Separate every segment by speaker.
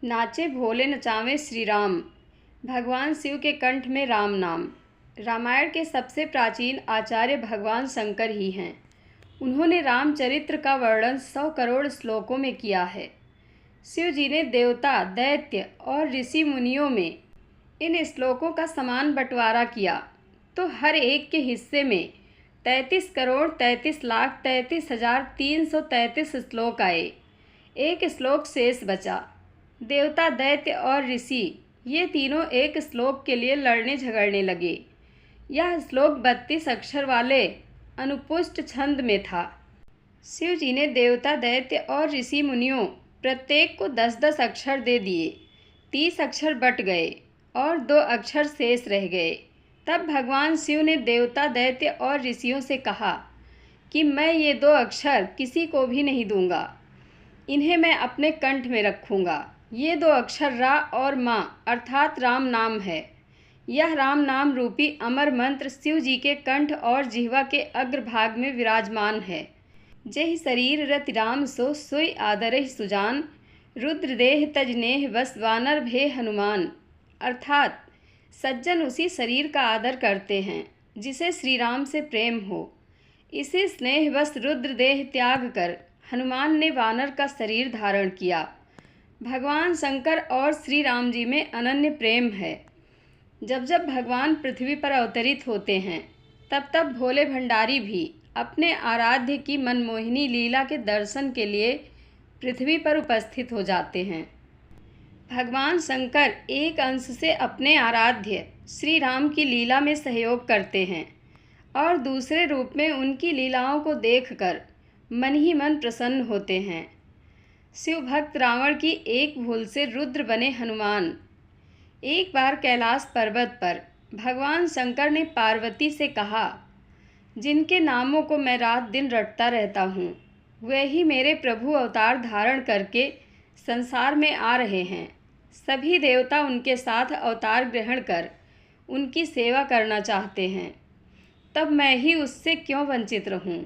Speaker 1: नाचे भोले नचावे श्री राम। भगवान शिव के कंठ में राम नाम। रामायण के सबसे प्राचीन आचार्य भगवान शंकर ही हैं। उन्होंने रामचरित्र का वर्णन 100 करोड़ श्लोकों में किया है। शिव जी ने देवता, दैत्य और ऋषि मुनियों में इन श्लोकों का समान बंटवारा किया तो हर एक के हिस्से में 33 करोड़ 33 लाख 33,333 श्लोक आए। एक श्लोक शेष बचा। देवता, दैत्य और ऋषि ये तीनों एक श्लोक के लिए लड़ने झगड़ने लगे। यह श्लोक 32 अक्षर वाले अनुपुष्ट छंद में था। शिव जी ने देवता, दैत्य और ऋषि मुनियों प्रत्येक को 10-10 अक्षर दे दिए। 30 अक्षर बट गए और 2 अक्षर शेष रह गए। तब भगवान शिव ने देवता, दैत्य और ऋषियों से कहा कि मैं ये 2 अक्षर किसी को भी नहीं दूंगा। इन्हें मैं अपने कंठ में रखूंगा। ये 2 अक्षर रा और मा अर्थात राम नाम है। यह राम नाम रूपी अमर मंत्र शिव जी के कंठ और जिह्वा के अग्रभाग में विराजमान है। जेहि शरीर रति राम सो सोई आदरहि सुजान, रुद्रदेह तजनेह बस वानर भे हनुमान। अर्थात सज्जन उसी शरीर का आदर करते हैं जिसे श्री राम से प्रेम हो। इसी स्नेह बस रुद्रदेह त्याग कर हनुमान ने वानर का शरीर धारण किया। भगवान शंकर और श्री राम जी में अनन्य प्रेम है। जब जब भगवान पृथ्वी पर अवतरित होते हैं तब तब भोले भंडारी भी अपने आराध्य की मनमोहिनी लीला के दर्शन के लिए पृथ्वी पर उपस्थित हो जाते हैं। भगवान शंकर एक अंश से अपने आराध्य श्री राम की लीला में सहयोग करते हैं और दूसरे रूप में उनकी लीलाओं को देखकर मन ही मन प्रसन्न होते हैं। शिव भक्त रावण की एक भूल से रुद्र बने हनुमान। एक बार कैलाश पर्वत पर भगवान शंकर ने पार्वती से कहा, जिनके नामों को मैं रात दिन रटता रहता हूँ, वे ही मेरे प्रभु अवतार धारण करके संसार में आ रहे हैं। सभी देवता उनके साथ अवतार ग्रहण कर उनकी सेवा करना चाहते हैं। तब मैं ही उससे क्यों वंचित रहूं?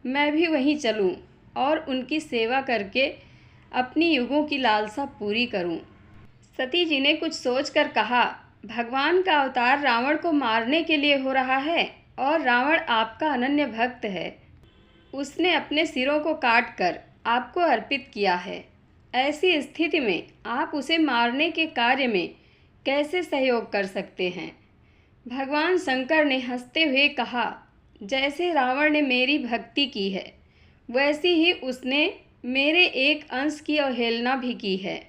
Speaker 1: मैं भी वहीं चलूं और उनकी सेवा करके अपनी युगों की लालसा पूरी करूं। सती जी ने कुछ सोचकर कहा, भगवान का अवतार रावण को मारने के लिए हो रहा है और रावण आपका अनन्य भक्त है। उसने अपने सिरों को काट कर आपको अर्पित किया है। ऐसी स्थिति में आप उसे मारने के कार्य में कैसे सहयोग कर सकते हैं? भगवान शंकर ने हंसते हुए कहा, जैसे रावण ने मेरी भक्ति की है वैसी ही उसने मेरे एक अंश की अवहेलना भी की है।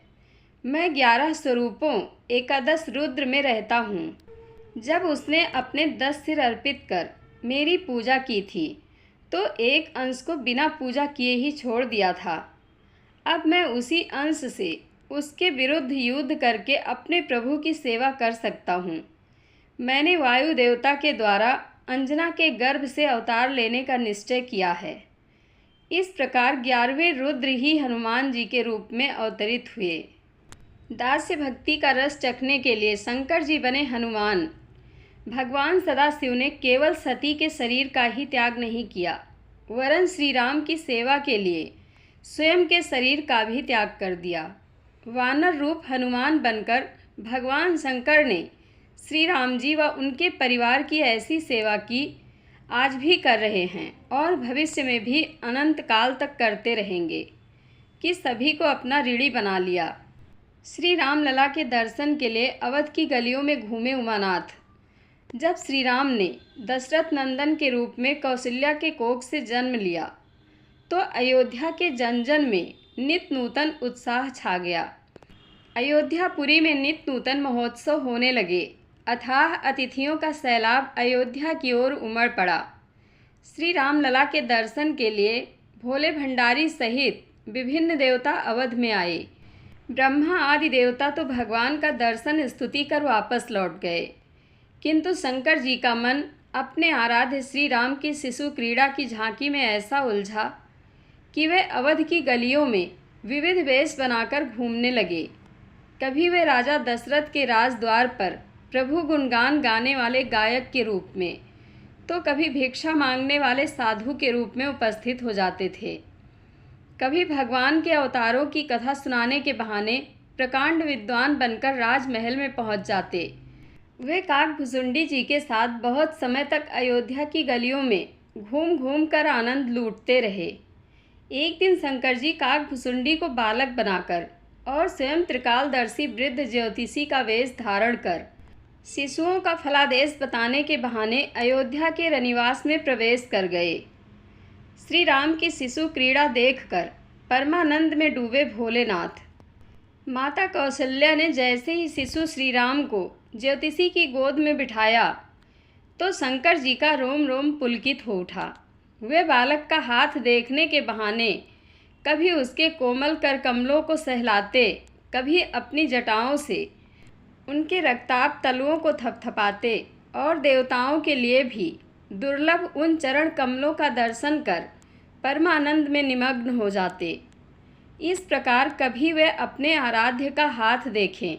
Speaker 1: मैं 11 स्वरूपों एकादश रुद्र में रहता हूँ। जब उसने अपने 10 सिर अर्पित कर मेरी पूजा की थी तो एक अंश को बिना पूजा किए ही छोड़ दिया था। अब मैं उसी अंश से उसके विरुद्ध युद्ध करके अपने प्रभु की सेवा कर सकता हूँ। मैंने वायु देवता के द्वारा अंजना के गर्भ से अवतार लेने का निश्चय किया है। इस प्रकार 11वें रुद्र ही हनुमान जी के रूप में अवतरित हुए। दास्य भक्ति का रस चखने के लिए शंकर जी बने हनुमान। भगवान सदाशिव ने केवल सती के शरीर का ही त्याग नहीं किया, वरन श्री राम की सेवा के लिए स्वयं के शरीर का भी त्याग कर दिया। वानर रूप हनुमान बनकर भगवान शंकर ने श्री राम जी व उनके परिवार की ऐसी सेवा की आज भी कर रहे हैं और भविष्य में भी अनंत काल तक करते रहेंगे कि सभी को अपना ऋणी बना लिया। श्री राम लला के दर्शन के लिए अवध की गलियों में घूमे उमानाथ। जब श्री राम ने दशरथ नंदन के रूप में कौशल्या के कोख से जन्म लिया तो अयोध्या के जन जन में नित नूतन उत्साह छा गया। अयोध्यापुरी में नित नूतन महोत्सव होने लगे। अथाह अतिथियों का सैलाब अयोध्या की ओर उमड़ पड़ा। श्री राम लला के दर्शन के लिए भोले भंडारी सहित विभिन्न देवता अवध में आए। ब्रह्मा आदि देवता तो भगवान का दर्शन स्तुति कर वापस लौट गए, किंतु शंकर जी का मन अपने आराध्य श्री राम की शिशु क्रीड़ा की झांकी में ऐसा उलझा कि वे अवध की गलियों में विविध वेश बनाकर घूमने लगे। कभी वे राजा दशरथ के राजद्वार पर प्रभु गुणगान गाने वाले गायक के रूप में, तो कभी भिक्षा मांगने वाले साधु के रूप में उपस्थित हो जाते थे। कभी भगवान के अवतारों की कथा सुनाने के बहाने प्रकांड विद्वान बनकर राजमहल में पहुंच जाते। वे काकभुसुंडी जी के साथ बहुत समय तक अयोध्या की गलियों में घूम घूम कर आनंद लूटते रहे। एक दिन शंकर जी काकभुसुंडी को बालक बनाकर और स्वयं त्रिकालदर्शी वृद्ध ज्योतिषी का वेश धारण कर शिशुओं का फलादेश बताने के बहाने अयोध्या के रनिवास में प्रवेश कर गए। श्री राम की शिशु क्रीड़ा देखकर परमानंद में डूबे भोलेनाथ। माता कौशल्या ने जैसे ही शिशु श्री राम को ज्योतिषी की गोद में बिठाया तो शंकर जी का रोम रोम पुलकित हो उठा। वे बालक का हाथ देखने के बहाने कभी उसके कोमल कर कमलों को सहलाते, कभी अपनी जटाओं से उनके रक्ताभ तलुओं को थपथपाते और देवताओं के लिए भी दुर्लभ उन चरण कमलों का दर्शन कर परमानंद में निमग्न हो जाते। इस प्रकार कभी वे अपने आराध्य का हाथ देखें,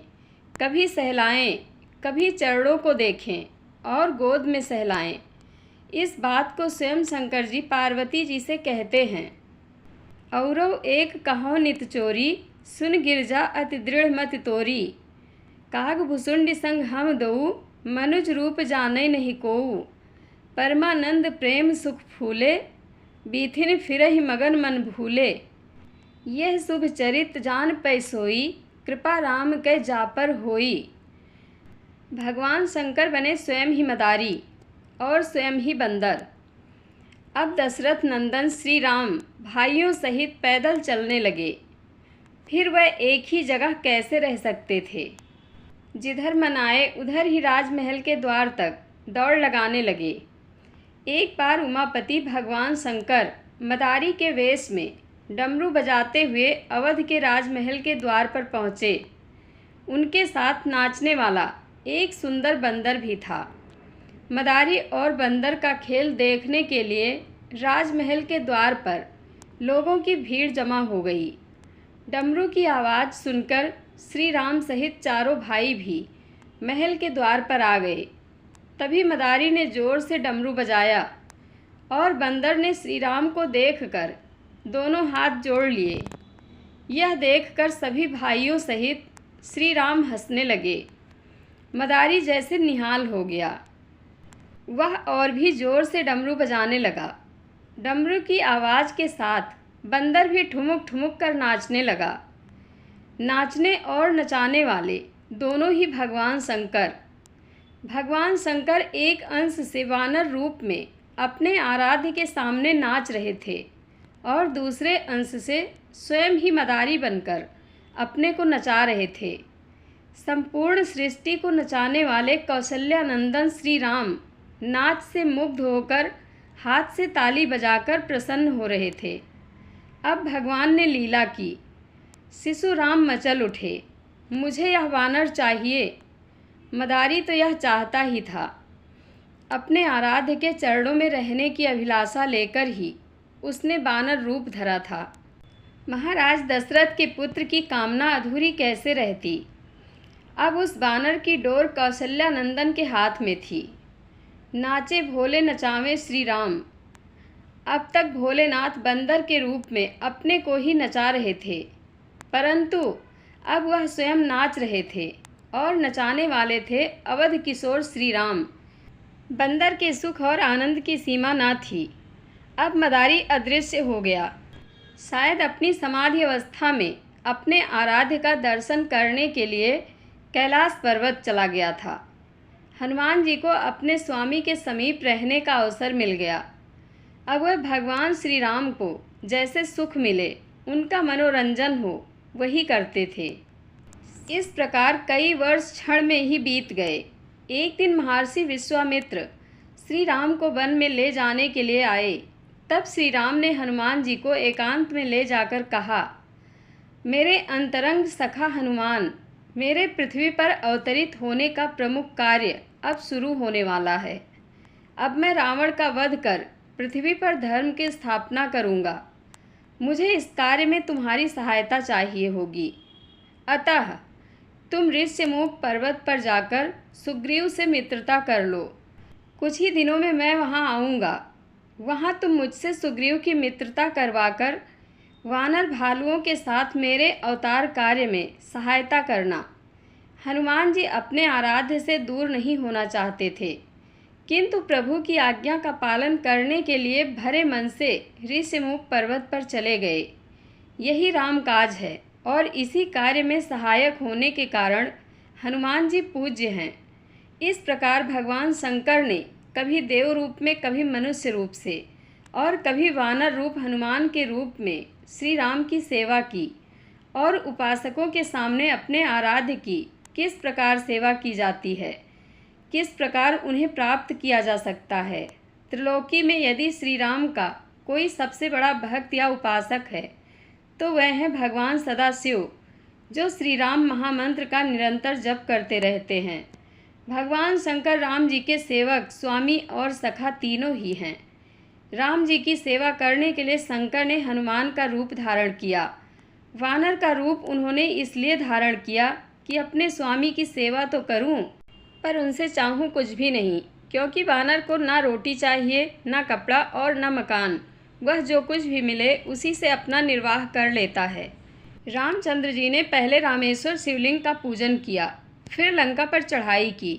Speaker 1: कभी सहलाएं, कभी चरणों को देखें और गोद में सहलाएं। इस बात को स्वयं शंकर जी पार्वती जी से कहते हैं। औरो एक कहो नित चोरी, सुन गिरजा अति दृढ़ मति तोरी। काकभुसुंडी संग हम दऊ, मनुज रूप जाने नहीं कोऊ। परमानंद प्रेम सुख फूले, बीथिन फिरहि मगन मन भूले। यह शुभ चरित जान पै सोई, कृपा राम के जापर होई। भगवान शंकर बने स्वयं ही मदारी और स्वयं ही बंदर। अब दशरथ नंदन श्री राम भाइयों सहित पैदल चलने लगे। फिर वह एक ही जगह कैसे रह सकते थे। जिधर मन आए उधर ही राजमहल के द्वार तक दौड़ लगाने लगे। एक बार उमापति भगवान शंकर मदारी के वेश में डमरू बजाते हुए अवध के राजमहल के द्वार पर पहुँचे। उनके साथ नाचने वाला एक सुंदर बंदर भी था। मदारी और बंदर का खेल देखने के लिए राजमहल के द्वार पर लोगों की भीड़ जमा हो गई। डमरू की आवाज़ सुनकर श्री राम सहित चारों भाई भी महल के द्वार पर आ गए। तभी मदारी ने जोर से डमरू बजाया और बंदर ने श्री राम को देखकर दोनों हाथ जोड़ लिए। यह देखकर सभी भाइयों सहित श्री राम हंसने लगे। मदारी जैसे निहाल हो गया। वह और भी जोर से डमरू बजाने लगा। डमरू की आवाज़ के साथ बंदर भी ठुमुक ठुमुक कर नाचने लगा। नाचने और नचाने वाले दोनों ही भगवान शंकर एक अंश से वानर रूप में अपने आराध्य के सामने नाच रहे थे और दूसरे अंश से स्वयं ही मदारी बनकर अपने को नचा रहे थे। संपूर्ण सृष्टि को नचाने वाले कौशल्या नंदन श्री राम नाच से मुग्ध होकर हाथ से ताली बजाकर प्रसन्न हो रहे थे। अब भगवान ने लीला की। शिशु राम मचल उठे, मुझे यह वानर चाहिए। मदारी तो यह चाहता ही था। अपने आराध्य के चरणों में रहने की अभिलाषा लेकर ही उसने वानर रूप धरा था। महाराज दशरथ के पुत्र की कामना अधूरी कैसे रहती। अब उस वानर की डोर कौशल्या नंदन के हाथ में थी। नाचे भोले नचावे श्री राम। अब तक भोलेनाथ बंदर के रूप में अपने को ही नचा रहे थे, परंतु अब वह स्वयं नाच रहे थे और नचाने वाले थे अवध किशोर श्री राम। बंदर के सुख और आनंद की सीमा न थी। अब मदारी अदृश्य हो गया। शायद अपनी समाधि अवस्था में अपने आराध्य का दर्शन करने के लिए कैलाश पर्वत चला गया था। हनुमान जी को अपने स्वामी के समीप रहने का अवसर मिल गया। अब वह भगवान श्री राम को जैसे सुख मिले, उनका मनोरंजन हो, वही करते थे। इस प्रकार कई वर्ष क्षण में ही बीत गए। एक दिन महर्षि विश्वामित्र श्री राम को वन में ले जाने के लिए आए। तब श्री राम ने हनुमान जी को एकांत में ले जाकर कहा, मेरे अंतरंग सखा हनुमान, मेरे पृथ्वी पर अवतरित होने का प्रमुख कार्य अब शुरू होने वाला है। अब मैं रावण का वध कर पृथ्वी पर धर्म की स्थापना करूँगा। मुझे इस कार्य में तुम्हारी सहायता चाहिए होगी। अतः तुम ऋष्यमुख पर्वत पर जाकर सुग्रीव से मित्रता कर लो। कुछ ही दिनों में मैं वहां आऊँगा। वहां तुम मुझसे सुग्रीव की मित्रता करवाकर वानर भालुओं के साथ मेरे अवतार कार्य में सहायता करना। हनुमान जी अपने आराध्य से दूर नहीं होना चाहते थे, किंतु प्रभु की आज्ञा का पालन करने के लिए भरे मन से ऋषिमुख पर्वत पर चले गए। यही राम काज है और इसी कार्य में सहायक होने के कारण हनुमान जी पूज्य हैं। इस प्रकार भगवान शंकर ने कभी देव रूप में, कभी मनुष्य रूप से और कभी वानर रूप हनुमान के रूप में श्री राम की सेवा की और उपासकों के सामने अपने आराध्य की किस प्रकार सेवा की जाती है, किस प्रकार उन्हें प्राप्त किया जा सकता है। त्रिलोकी में यदि श्री राम का कोई सबसे बड़ा भक्त या उपासक है तो वह है भगवान सदाशिव, जो श्री राम महामंत्र का निरंतर जप करते रहते हैं। भगवान शंकर राम जी के सेवक, स्वामी और सखा तीनों ही हैं। राम जी की सेवा करने के लिए शंकर ने हनुमान का रूप धारण किया। वानर का रूप उन्होंने इसलिए धारण किया कि अपने स्वामी की सेवा तो करूं, पर उनसे चाहूं कुछ भी नहीं, क्योंकि वानर को ना रोटी चाहिए, ना कपड़ा और ना मकान। वह जो कुछ भी मिले उसी से अपना निर्वाह कर लेता है। रामचंद्र जी ने पहले रामेश्वर शिवलिंग का पूजन किया, फिर लंका पर चढ़ाई की।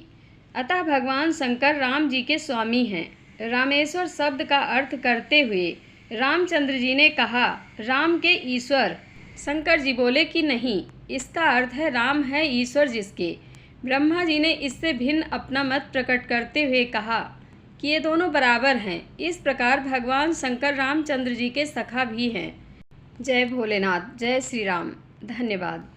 Speaker 1: अतः भगवान शंकर राम जी के स्वामी हैं। रामेश्वर शब्द का अर्थ करते हुए रामचंद्र जी ने कहा, राम के ईश्वर। शंकर जी बोले कि नहीं, इसका अर्थ है राम है ईश्वर जिसके। ब्रह्मा जी ने इससे भिन्न अपना मत प्रकट करते हुए कहा कि ये दोनों बराबर हैं। इस प्रकार भगवान शंकर रामचंद्र जी के सखा भी हैं। जय भोलेनाथ, जय श्री राम। धन्यवाद।